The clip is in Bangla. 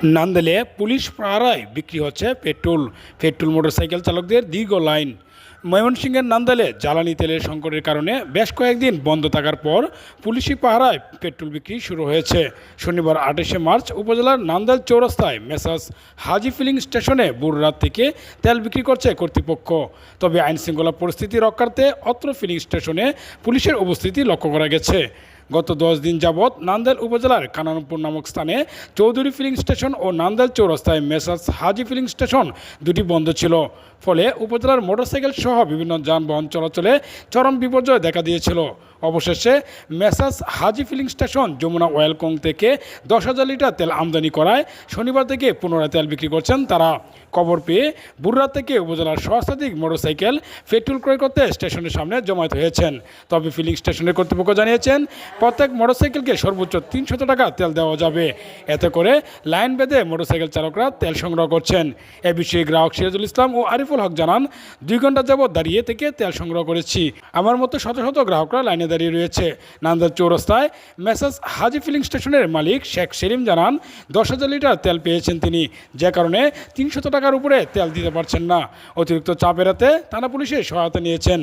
নান্দেলে পুলিশ পাহারায় বিক্রি হচ্ছে পেট্রোল মোটরসাইকেল চালকদের দীর্ঘ লাইন। ময়মনসিংহের নান্দাইলে জ্বালানি তেলের সংকটের কারণে বেশ কয়েকদিন বন্ধ থাকার পর পুলিশি পাহারায় পেট্রোল বিক্রি শুরু হয়েছে। শনিবার 28শে মার্চ উপজেলার নান্দাইল চৌরাস্তায় মেসার্স হাজি ফিলিং স্টেশনে ভোর রাত থেকে তেল বিক্রি করছে কর্তৃপক্ষ। তবে আইনশৃঙ্খলা পরিস্থিতি রক্ষার্থে অত্র ফিলিং স্টেশনে পুলিশের উপস্থিতি লক্ষ্য করা গেছে। গত 10 দিন যাবৎ নান্দাইল উপজেলার কানানপুর নামক স্থানে চৌধুরী ফিলিং স্টেশন ও নান্দাইল চৌরাস্তায় মেসার্স হাজি ফিলিং স্টেশন দুটি বন্ধ ছিল। ফলে উপজেলার মোটরসাইকেল সহ বিভিন্ন যানবাহন চলাচলে চরম বিপর্যয় দেখা দিয়েছিল। অবশেষে মেসার্স হাজি ফিলিং স্টেশন যমুনা অয়েল কং থেকে 10,000 লিটার তেল আমদানি করায় শনিবার থেকে পুনরায় তেল বিক্রি করছেন তারা। খবর পেয়ে ভোররাত থেকে উপজেলার সহস্রাধিক মোটরসাইকেল পেট্রোল ক্রয় করতে স্টেশনের সামনে জমায়েত হয়েছেন। তবে ফিলিং স্টেশনের কর্তৃপক্ষ জানিয়েছেন প্রত্যেক মোটরসাইকেলকে সর্বোচ্চ 300 টাকা তেল দেওয়া যাবে। এতে করে লাইন বেঁধে মোটরসাইকেল চালকরা তেল সংগ্রহ করছেন। এ বিষয়ে গ্রাহক সিরাজুল ইসলাম ও আরিফুল হক জানান, 2 ঘন্টা যাবৎ দাঁড়িয়ে থেকে তেল সংগ্রহ করেছি। আমার মতো শত শত গ্রাহকরা লাইনে দাঁড়িয়ে রয়েছে। নান্দাইল চৌরাস্তায় মেসার্স হাজি ফিলিং স্টেশনের মালিক শেখ সেলিম জানান, 10,000 লিটার তেল পেয়েছেন তিনি, যে কারণে 300 টাকার উপরে তেল দিতে পারছেন না। অতিরিক্ত চাপ এড়াতে থানা পুলিশের সহায়তা নিয়েছেন।